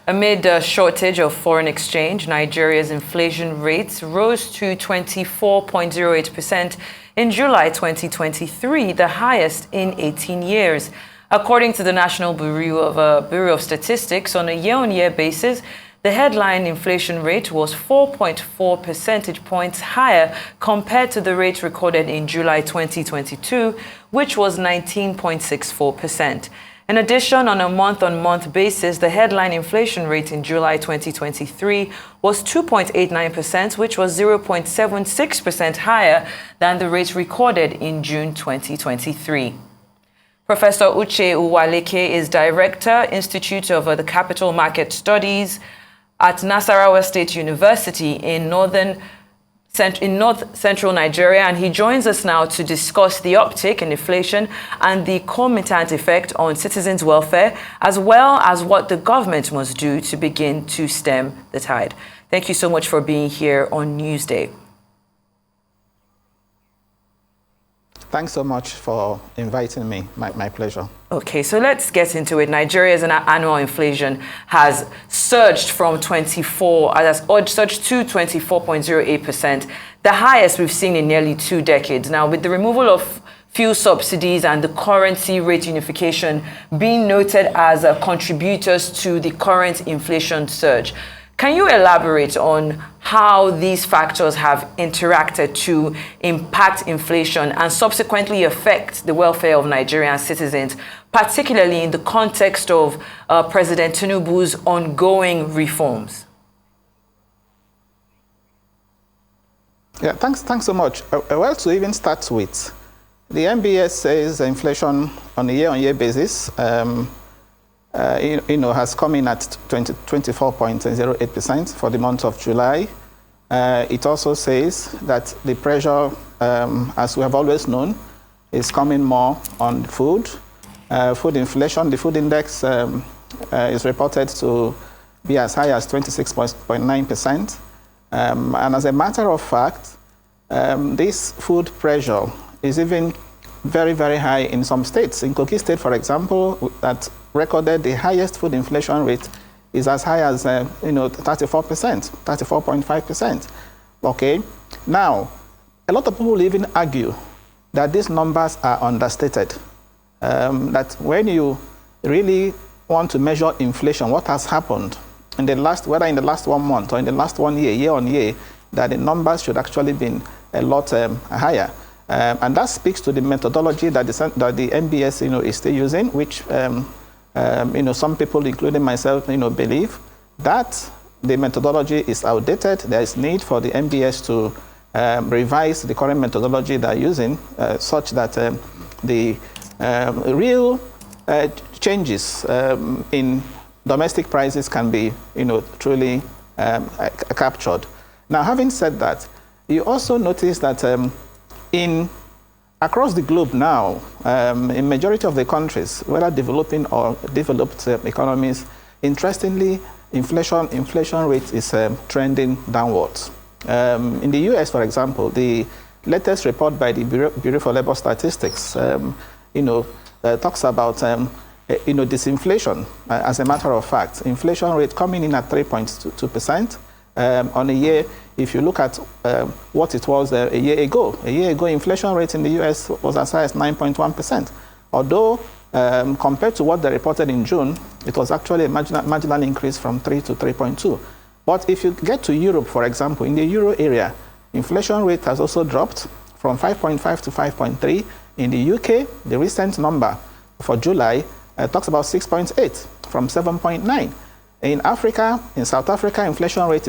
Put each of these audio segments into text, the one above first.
Amid a shortage of foreign exchange, Nigeria's inflation rate rose to 24.08% in July 2023, the highest in 18 years. According to the National Bureau of Statistics, on a year-on-year basis, the headline inflation rate was 4.4 percentage points higher compared to the rate recorded in July 2022, which was 19.64%. In addition, on a month-on-month basis, the headline inflation rate in July 2023 was 2.89%, which was 0.76% higher than the rate recorded in June 2023. Professor Uche Uwaleke is Director, Institute of the Capital Market Studies at Nasarawa State University in North Central Nigeria, and he joins us now to discuss the uptick in inflation and the concomitant effect on citizens' welfare, as well as what the government must do to begin to stem the tide. Thank you so much for being here on Newsday. Thanks so much for inviting me. My pleasure. Okay, so let's get into it. Nigeria's annual inflation has surged to 24.08%, the highest we've seen in nearly 2 decades. Now, with the removal of fuel subsidies and the currency rate unification being noted as contributors to the current inflation surge, can you elaborate on how these factors have interacted to impact inflation and subsequently affect the welfare of Nigerian citizens, particularly in the context of President Tinubu's ongoing reforms? Yeah, thanks so much. Well, to even start with, the NBS says inflation on a year-on-year basis has come in at 24.08% for the month of July. It also says that the pressure, as we have always known, is coming more on food. Food inflation, the food index is reported to be as high as 26.9%. And as a matter of fact, this food pressure is even very, very high in some states. In Kogi State, for example, that recorded the highest food inflation rate is as high as 34%, 34.5%. Okay. Now, a lot of people even argue that these numbers are understated. That when you really want to measure inflation, what has happened in the last, whether in the last 1 month or in the last 1 year, year on year, that the numbers should actually be a lot higher. And that speaks to the methodology that the NBS is still using, which some people, including myself, believe that the methodology is outdated. There is need for the NBS to revise the current methodology they're using, such that the real changes in domestic prices can be truly captured. Now, having said that, you also notice that across the globe now, in majority of the countries, whether developing or developed economies, interestingly, inflation rate is trending downwards. In the US, for example, the latest report by the Bureau for Labor Statistics, talks about disinflation. As a matter of fact, inflation rate coming in at 3.2%. On a year, if you look at what it was a year ago, inflation rate in the US was as high as 9.1%. Although, compared to what they reported in June, it was actually a marginal increase from 3 to 3.2. But if you get to Europe, for example, in the euro area, inflation rate has also dropped from 5.5 to 5.3. In the UK, the recent number for July talks about 6.8 from 7.9. In Africa, in South Africa, inflationary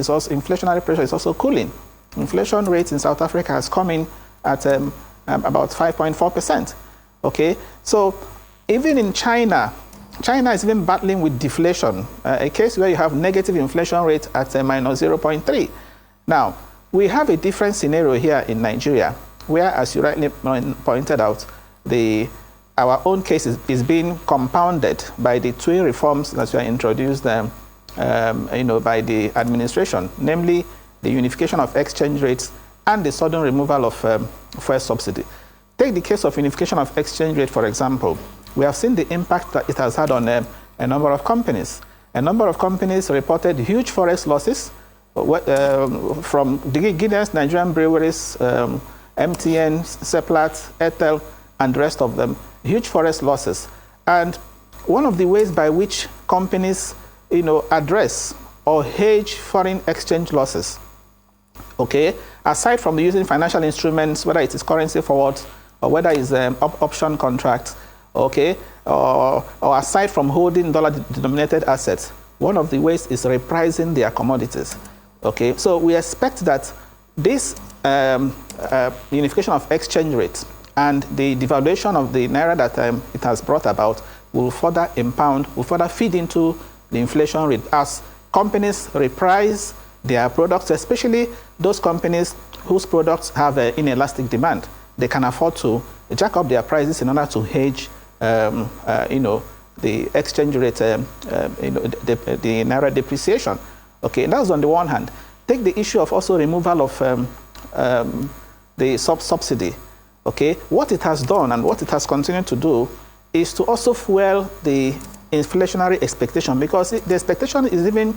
pressure is also cooling. Inflation rate in South Africa has come in at about 5.4%. Okay, so even in China is even battling with deflation, a case where you have negative inflation rate at minus 0.3. Now, we have a different scenario here in Nigeria, where, as you rightly pointed out, our own case is being compounded by the twin reforms that were introduced by the administration, namely the unification of exchange rates and the sudden removal of fuel subsidy. Take the case of unification of exchange rate, for example. We have seen the impact that it has had on a number of companies. A number of companies reported huge forex losses from the Guinness, Nigerian breweries, MTN, Seplat, Airtel, and the rest of them. Huge forex losses. And one of the ways by which companies, address or hedge foreign exchange losses, okay, aside from using financial instruments, whether it is currency forwards or whether it's option contracts, okay, or aside from holding dollar-denominated assets, one of the ways is repricing their commodities. Okay, so we expect that this unification of exchange rates and the devaluation of the naira that it has brought about will further feed into the inflation rate as companies reprice their products, especially those companies whose products have inelastic demand. They can afford to jack up their prices in order to hedge, the exchange rate, the naira depreciation. Okay, that's on the one hand. Take the issue of also removal of the subsidy. Okay, what it has done and what it has continued to do is to also fuel the inflationary expectation, because the expectation is even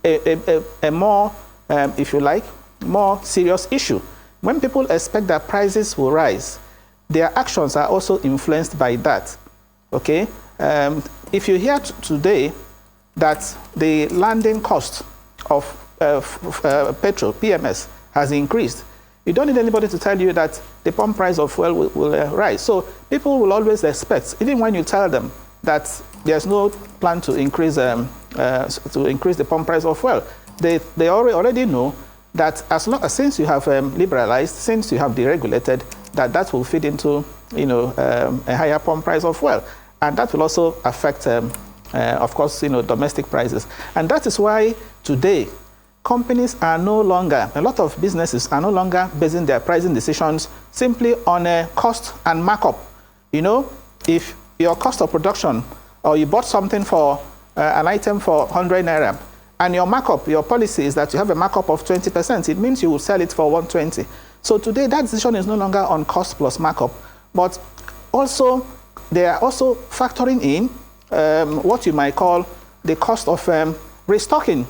a more, if you like, more serious issue. When people expect that prices will rise, their actions are also influenced by that. Okay, if you hear today that the landing cost of petrol, PMS, has increased, you don't need anybody to tell you that the pump price of fuel will rise. So people will always expect, even when you tell them that there's no plan to increase the pump price of fuel, they already know that since you have liberalized, since you have deregulated, that will feed into a higher pump price of fuel, and that will also affect, of course, domestic prices. And that is why today companies are no longer, a lot of businesses are no longer basing their pricing decisions simply on a cost and markup. If your cost of production, or you bought something for an item for 100 naira, and your markup, your policy is that you have a markup of 20%, it means you will sell it for 120. So today that decision is no longer on cost plus markup, but also they are also factoring in what you might call the cost of restocking.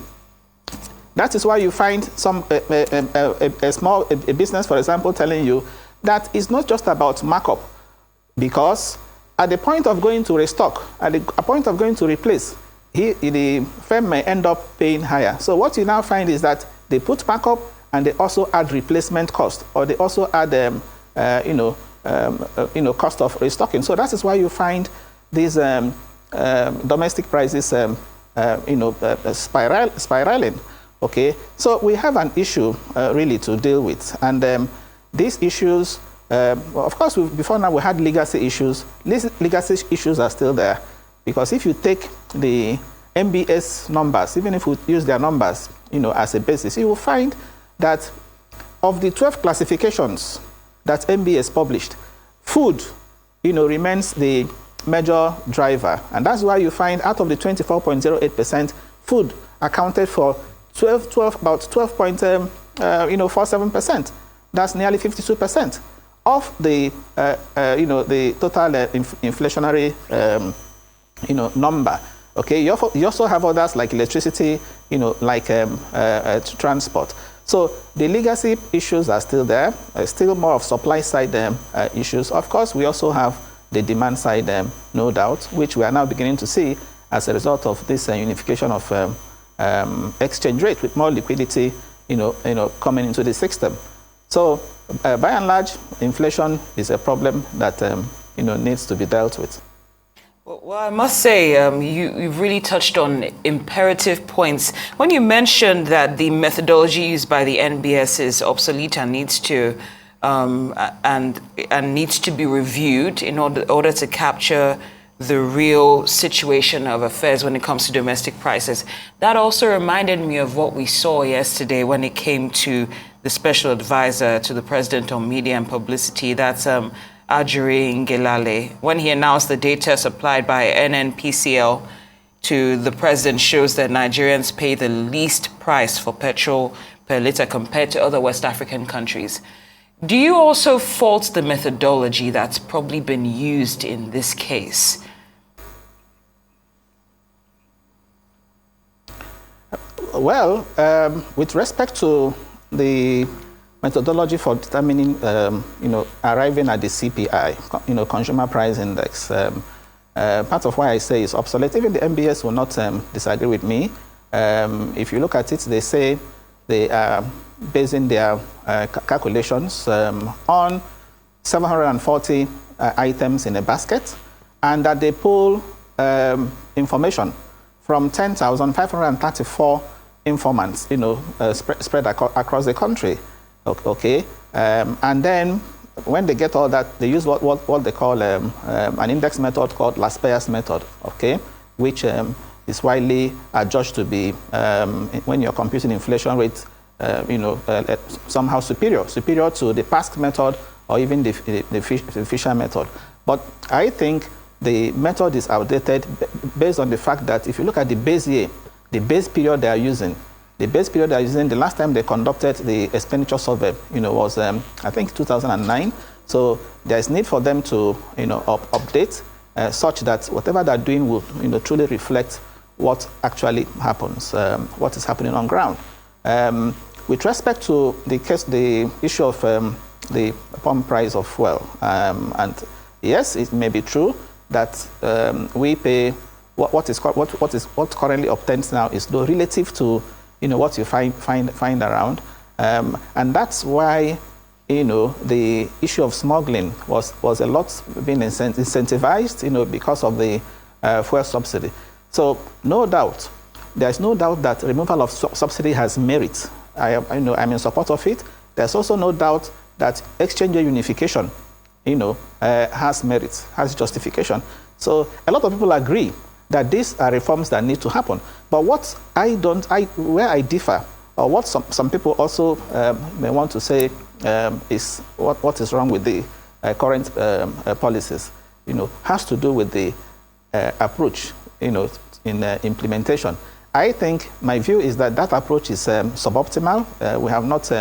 That is why you find a small business, for example, telling you that it's not just about markup, because at the point of going to restock, at the point of going to replace, the firm may end up paying higher. So what you now find is that they put markup and they also add replacement cost, or they also add cost of restocking. So that is why you find these domestic prices spiraling. Okay, so we have an issue really to deal with, and these issues, of course, before now we had legacy issues. These legacy issues are still there, because if you take the MBS numbers, even if we use their numbers, as a basis, you will find that of the 12 classifications that MBS published, food, remains the major driver, and that's why you find out of the 24.08%, food accounted for about 12.47%. That's nearly 52% of the the total inflationary number. Okay, you also have others like electricity, like transport. So the legacy issues are still there. Still more of supply side issues. Of course, we also have the demand side, no doubt, which we are now beginning to see as a result of this unification of exchange rate, with more liquidity, coming into the system. So, by and large, inflation is a problem that needs to be dealt with. Well, I must say, you've really touched on imperative points. When you mentioned that the methodology used by the NBS is obsolete and needs to needs to be reviewed in order to capture the real situation of affairs when it comes to domestic prices. That also reminded me of what we saw yesterday when it came to the special advisor to the president on media and publicity, that's Ajuri Ngelale, when he announced the data supplied by NNPCL to the president shows that Nigerians pay the least price for petrol per litre compared to other West African countries. Do you also fault the methodology that's probably been used in this case? Well, with respect to the methodology for determining, arriving at the CPI, Consumer Price Index, part of why I say it's obsolete. Even the MBS will not disagree with me. If you look at it, they say they are basing their calculations on 740 items in a basket, and that they pull information from 10,534 informants, spread across the country. Okay, and then when they get all that, they use what they call an index method called last payers method. Okay, which is widely adjudged to be when you're computing inflation rate, somehow superior to the past method or even the Fisher method. But I think the method is outdated based on the fact that if you look at the base year, the base period they are using, the last time they conducted the expenditure survey, was I think 2009. So there is need for them to, update such that whatever they're doing will, truly reflect what actually happens, what is happening on ground. With respect to the issue of the pump price of fuel, and yes, it may be true that we pay what currently obtained now is low relative to what you find around, and that's why the issue of smuggling was a lot being incentivized because of the fuel subsidy. So no doubt, there's no doubt that removal of subsidy has merit. I'm in support of it. There's also no doubt that exchange unification has merit, has justification. So a lot of people agree that these are reforms that need to happen. But what where I differ, or what some people also may want to say is what is wrong with the current policies, has to do with the approach, in implementation. I think my view is that approach is suboptimal. We have not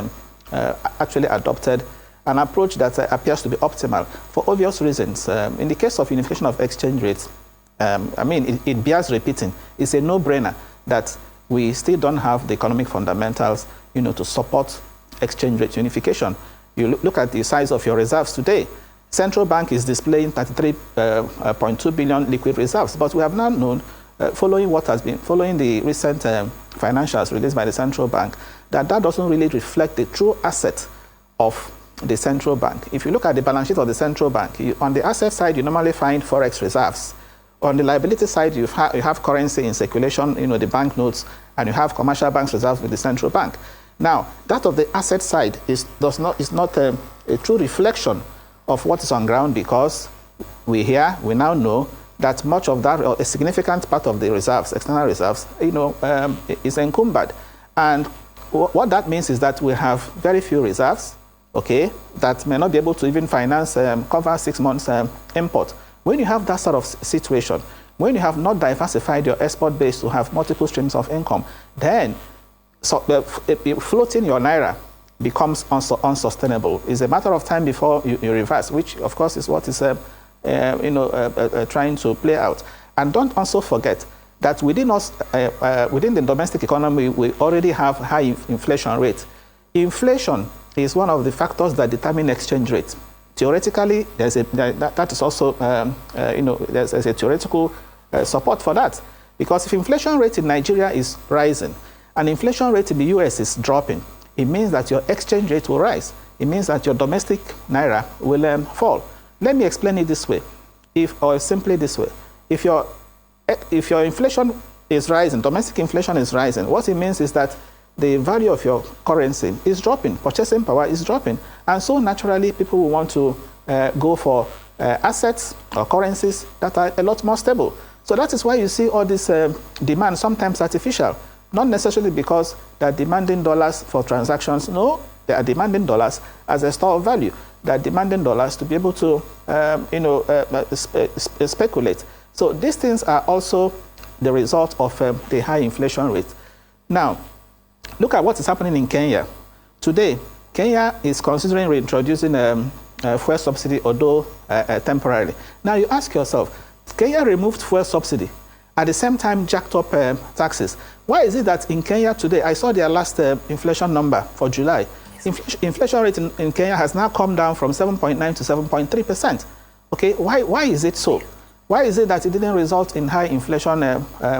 actually adopted an approach that appears to be optimal for obvious reasons. In the case of unification of exchange rates, it bears repeating. It's a no-brainer that we still don't have the economic fundamentals, to support exchange rate unification. You look at the size of your reserves today. Central Bank is displaying 33.2 billion liquid reserves, but we have now known, following the recent financials released by the Central Bank, that doesn't really reflect the true asset of the Central Bank. If you look at the balance sheet of the Central Bank, on the asset side, you normally find forex reserves. On the liability side, you have currency in circulation, the banknotes, and you have commercial banks reserves with the Central Bank. Now, that of the asset side is not a true reflection of what is on ground, because we now know that much of that, or a significant part of the reserves, external reserves, is encumbered. And what that means is that we have very few reserves, okay, that may not be able to even finance, cover 6 months import. When you have that sort of situation, when you have not diversified your export base to have multiple streams of income, then floating your naira becomes unsustainable. It's a matter of time before you reverse, which of course is what is trying to play out. And don't also forget that within the domestic economy, we already have high inflation rates. Inflation is one of the factors that determine exchange rates. Theoretically, that is also, there's a theoretical support for that. Because if inflation rate in Nigeria is rising and inflation rate in the US is dropping, it means that your exchange rate will rise. It means that your domestic naira will fall. Let me explain it this way, simply this way. If your inflation is rising, domestic inflation is rising, what it means is that the value of your currency is dropping, purchasing power is dropping, and so naturally people will want to go for assets or currencies that are a lot more stable. So that is why you see all this demand, sometimes artificial, not necessarily because they're demanding dollars for transactions. No, they are demanding dollars as a store of value. They're demanding dollars to be able to speculate. So these things are also the result of the high inflation rate. Now, look at what is happening in Kenya. Today, Kenya is considering reintroducing fuel subsidy, although temporarily. Now you ask yourself, Kenya removed fuel subsidy, at the same time jacked up taxes. Why is it that in Kenya today, I saw their last inflation number for July. Inflation rate in Kenya has now come down from 7.9 to 7.3%. Okay, why is it so? Why is it that it didn't result in high inflation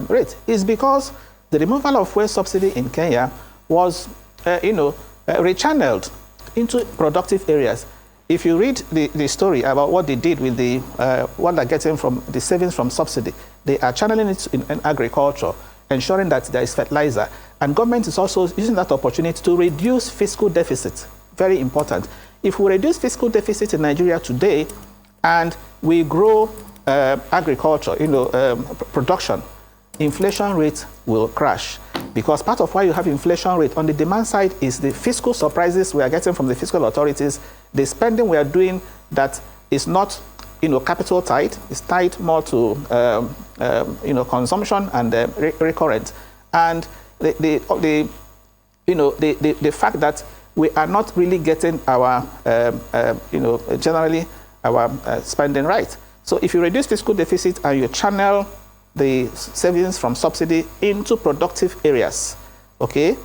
rate? It's because the removal of fuel subsidy in Kenya was, rechanneled into productive areas. If you read the story about what they did with the what they're getting from the savings from subsidy, they are channeling it in agriculture, ensuring that there is fertilizer. And government is also using that opportunity to reduce fiscal deficit. Very important. If we reduce fiscal deficit in Nigeria today and we grow agriculture, production, inflation rate will crash. Because part of why you have inflation rate on the demand side is the fiscal surprises we are getting from the fiscal authorities, the spending we are doing that is not, capital tied, is tied more to, consumption and recurrent. And the fact that we are not really getting our, generally our spending right. So if you reduce fiscal deficit and you channel the savings from subsidy into productive areas, okay,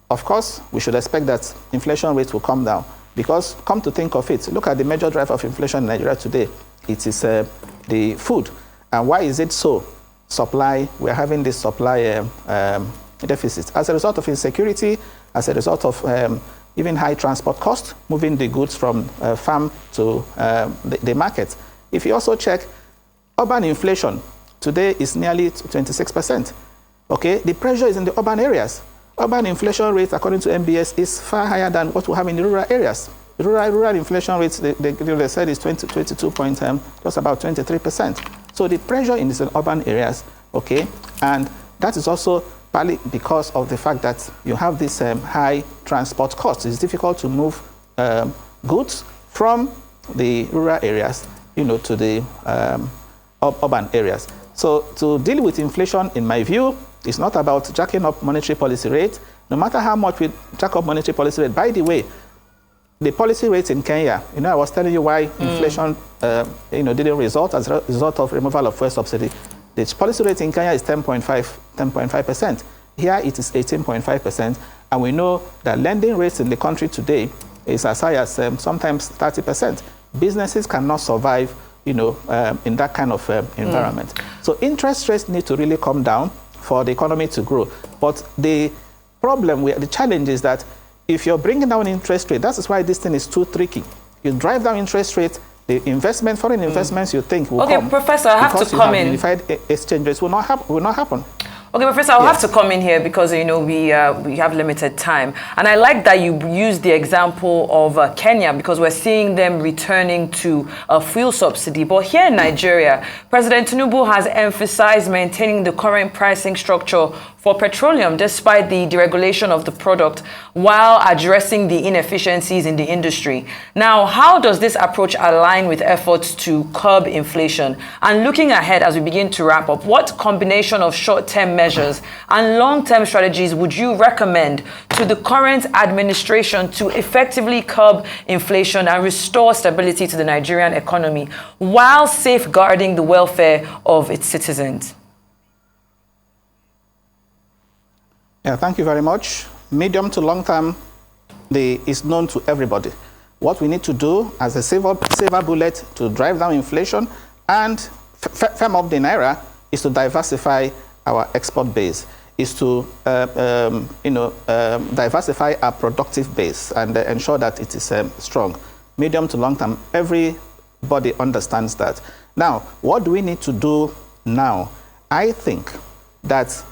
of course, we should expect that inflation rates will come down. Because come to think of it, look at the major driver of inflation in Nigeria today. It is the food. And why is it so? Supply, we're having this supply deficit. As a result of insecurity, as a result of even high transport costs, moving the goods from farm to the market. If you also check, urban inflation today is nearly 26%. Okay, the pressure is in the urban areas. Urban inflation rate, according to MBS, is far higher than what we have in the rural areas. The rural inflation rates, they said is 22 point, just about 23%. So the pressure in the urban areas, okay, and that is also partly because of the fact that you have this high transport costs. It's difficult to move goods from the rural areas, to the urban areas. So to deal with inflation, in my view, it's not about jacking up monetary policy rate. No matter how much we jack up monetary policy rate, by the way, the policy rate in Kenya, I was telling you why inflation, didn't result as a result of removal of fuel subsidy. The policy rate in Kenya is 10.5%. Here it is 18.5%. And we know that lending rates in the country today is as high as sometimes 30%. Businesses cannot survive, in that kind of environment. So interest rates need to really come down for the economy to grow. But the problem, the challenge is that if you're bringing down interest rate, that is why this thing is too tricky. You drive down interest rate, the investment, foreign investments you think will come. Okay, Professor, I have to come in. Unified exchange rates will not happen. Okay, Professor, I'll have to come in here because, we have limited time. And I like that you used the example of Kenya because we're seeing them returning to a fuel subsidy. But here in Nigeria, President Tinubu has emphasized maintaining the current pricing structure for petroleum despite the deregulation of the product while addressing the inefficiencies in the industry. Now, how does this approach align with efforts to curb inflation? And looking ahead as we begin to wrap up, what combination of short-term measures and long-term strategies would you recommend to the current administration to effectively curb inflation and restore stability to the Nigerian economy while safeguarding the welfare of its citizens? Yeah, thank you very much. Medium to long term is known to everybody. What we need to do as a silver bullet to drive down inflation and firm up the naira is to diversify our export base, is to diversify our productive base and ensure that it is strong. Medium to long term, everybody understands that. Now, what do we need to do now? I think that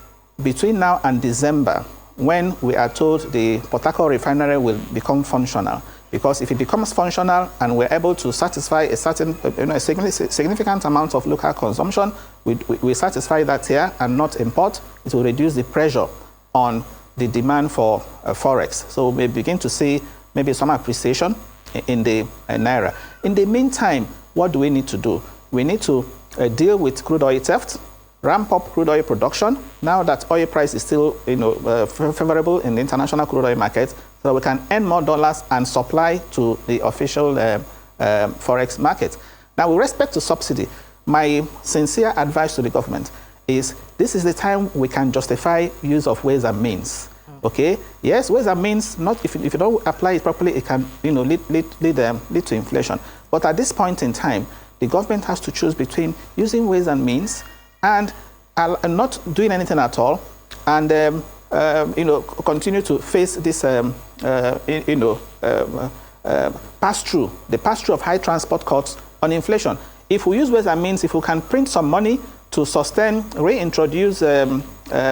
between now and December, when we are told the Port Harcourt refinery will become functional, because if it becomes functional and we're able to satisfy a certain, a significant amount of local consumption, we satisfy that here and not import, it will reduce the pressure on the demand for forex. So we begin to see maybe some appreciation in the naira. In the meantime, what do we need to do? We need to deal with crude oil theft, ramp up crude oil production, now that oil price is still favorable in the international crude oil market, so we can earn more dollars and supply to the official forex market. Now, with respect to subsidy, my sincere advice to the government is this is the time we can justify use of ways and means. Okay, yes, ways and means, not if you don't apply it properly, it can lead to inflation. But at this point in time, the government has to choose between using ways and means and not doing anything at all, and continue to face this pass-through of high transport costs on inflation. If we use ways and means, if we can print some money to sustain, reintroduce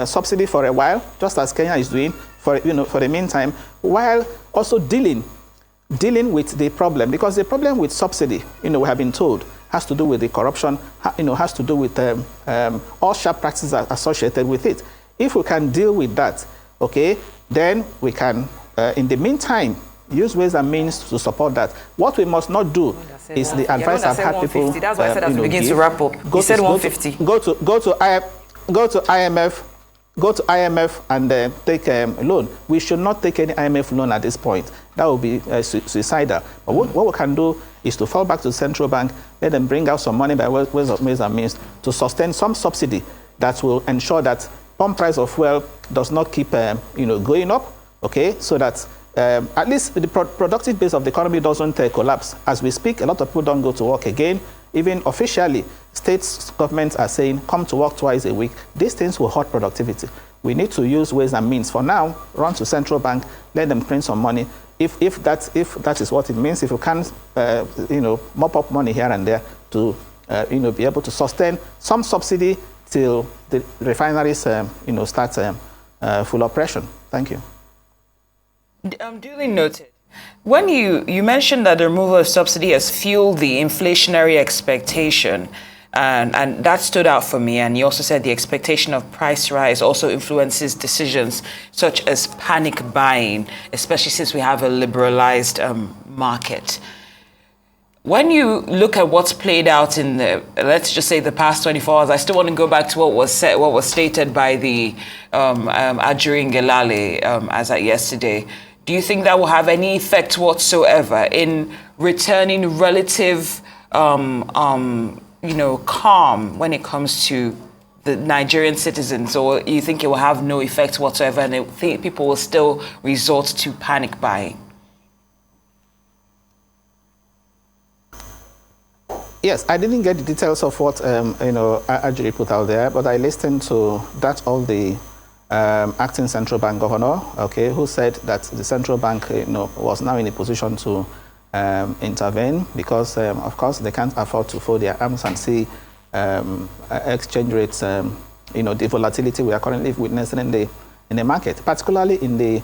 subsidy for a while, just as Kenya is doing for the meantime, while also dealing with the problem, because the problem with subsidy, we have been told, has to do with the corruption, has to do with all sharp practices associated with it. If we can deal with that, okay, then we can, in the meantime, use ways and means to support that. What we must not do is the advice I've had people. That's why I said as we begin to wrap up. You said 150. Go to IMF and take a loan. We should not take any IMF loan at this point. That would be suicidal. But what we can do is to fall back to the central bank, let them bring out some money by ways and means to sustain some subsidy that will ensure that pump price of fuel does not keep going up. Okay, so that at least the productive base of the economy doesn't collapse. As we speak, a lot of people don't go to work again. Even officially, states, governments are saying, come to work twice a week. These things will hurt productivity. We need to use ways and means. For now, run to central bank, let them print some money. If that is what it means, if you can, mop up money here and there to, be able to sustain some subsidy till the refineries, start full operation. Thank you. Duly noted. When you mentioned that the removal of subsidy has fueled the inflationary expectation, and that stood out for me, and you also said the expectation of price rise also influences decisions such as panic buying, especially since we have a liberalized market. When you look at what's played out in the, let's just say, the past 24 hours, I still want to go back to what was stated by the Ajuri Ngelale as at yesterday. Do you think that will have any effect whatsoever in returning relative, calm when it comes to the Nigerian citizens, or you think it will have no effect whatsoever and people will still resort to panic buying? Yes, I didn't get the details of what Ajuri put out there, but I listened to that of the acting central bank governor, okay, who said that the central bank, was now in a position to intervene because, of course, they can't afford to fold their arms and see exchange rates, the volatility we are currently witnessing in the market, particularly in the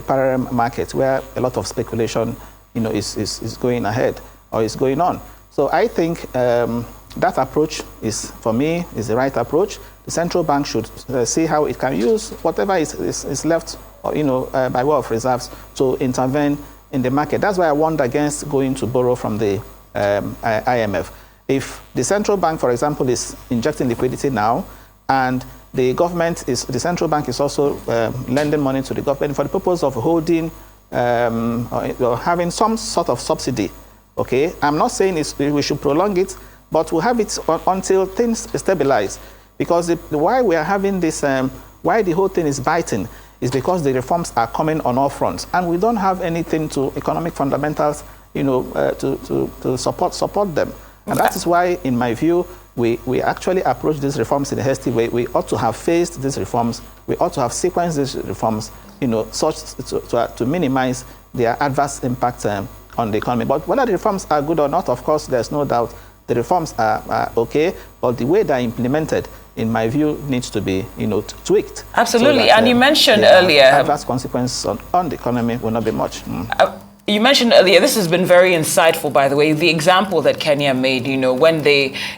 parallel market where a lot of speculation, is going ahead or is going on. So I think that approach is, for me, is the right approach. The central bank should see how it can use whatever is left, by way of reserves to intervene in the market. That's why I warned against going to borrow from the IMF. If the central bank, for example, is injecting liquidity now, and the central bank is also lending money to the government for the purpose of holding or having some sort of subsidy. Okay, I'm not saying we should prolong it, but we'll have it until things stabilize. Because why we are having this, why the whole thing is biting, is because the reforms are coming on all fronts, and we don't have anything to economic fundamentals, to support them. And that is why, in my view, we actually approach these reforms in a hasty way. We ought to have faced these reforms. We ought to have sequenced these reforms, such to minimize their adverse impact on the economy. But whether the reforms are good or not, of course, there's no doubt the reforms are okay, but the way they're implemented, in my view, needs to be, tweaked. Absolutely, so that, and you mentioned earlier, adverse consequences on the economy will not be much. You mentioned earlier, this has been very insightful, by the way, the example that Kenya made, when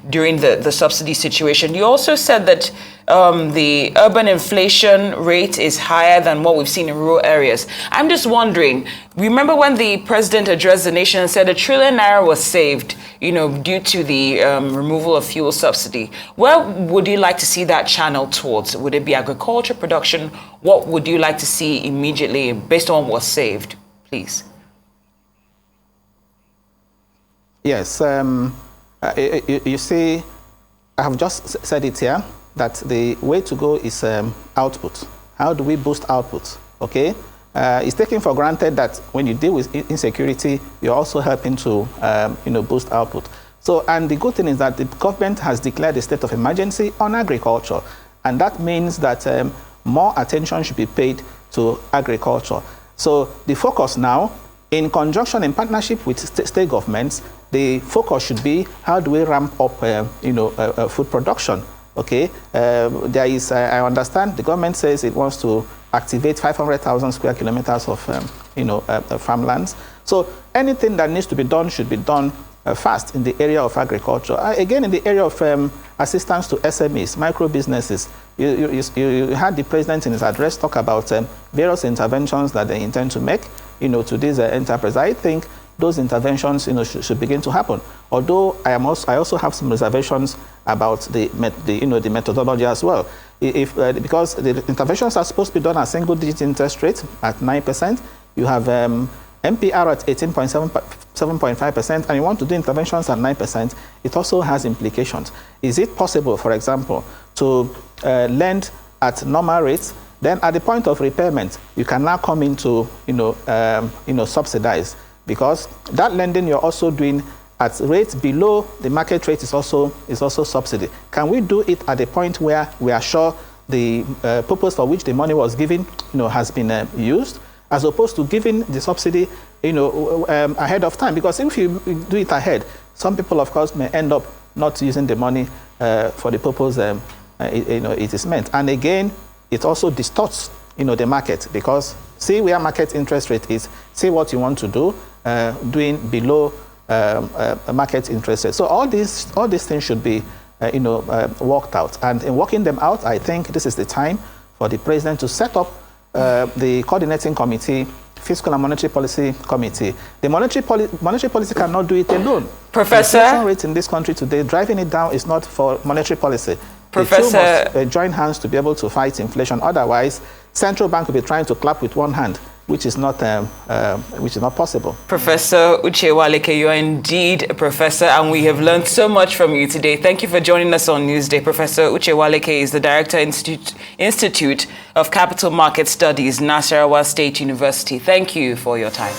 during the subsidy situation. You also said that the urban inflation rate is higher than what we've seen in rural areas. I'm just wondering, remember when the president addressed the nation and said ₦1 trillion was saved, due to the removal of fuel subsidy? Where would you like to see that channeled towards? Would it be agriculture, production? What would you like to see immediately based on what was saved, please? Yes, you see, I have just said it here. that the way to go is output. How do we boost output? Okay, it's taken for granted that when you deal with insecurity, you're also helping to boost output. So, and the good thing is that the government has declared a state of emergency on agriculture, and that means that more attention should be paid to agriculture. So the focus now, in conjunction, in partnership with state governments, the focus should be how do we ramp up, food production. Okay, there is, I understand the government says it wants to activate 500,000 square kilometers of, farmlands. So anything that needs to be done should be done fast in the area of agriculture. Again, in the area of assistance to SMEs, micro businesses, you had the president in his address talk about various interventions that they intend to make, to this enterprise. I think those interventions, should begin to happen. Although I also have some reservations about the methodology as well. Because the interventions are supposed to be done at single-digit interest rate at 9%. You have MPR at 18.7.5%, and you want to do interventions at 9%. It also has implications. Is it possible, for example, to lend at normal rates? Then at the point of repayment, you can now come into subsidize, because that lending you're also doing at rates below the market rate is also subsidy. Can we do it at a point where we are sure the purpose for which the money was given has been used, as opposed to giving the subsidy ahead of time? Because if you do it ahead, some people, of course, may end up not using the money for the purpose it is meant. And again, it also distorts the market, because see where market interest rate is, see what you want to do, doing below market interest rate. So all these things should be worked out, and in working them out, I think this is the time for the president to set up the coordinating committee, fiscal and monetary policy committee. The monetary policy cannot do it alone. Professor, the inflation rate in this country today, driving it down is not for monetary policy. Professor, the two must join hands to be able to fight inflation. Otherwise, central bank will be trying to clap with one hand, which is not possible. Professor Uche Uwaleke, you are indeed a professor, and we have learned so much from you today. Thank you for joining us on Newsday. Professor Uche Uwaleke is the Director, Institute of Capital Market Studies, Nasarawa State University. Thank you for your time.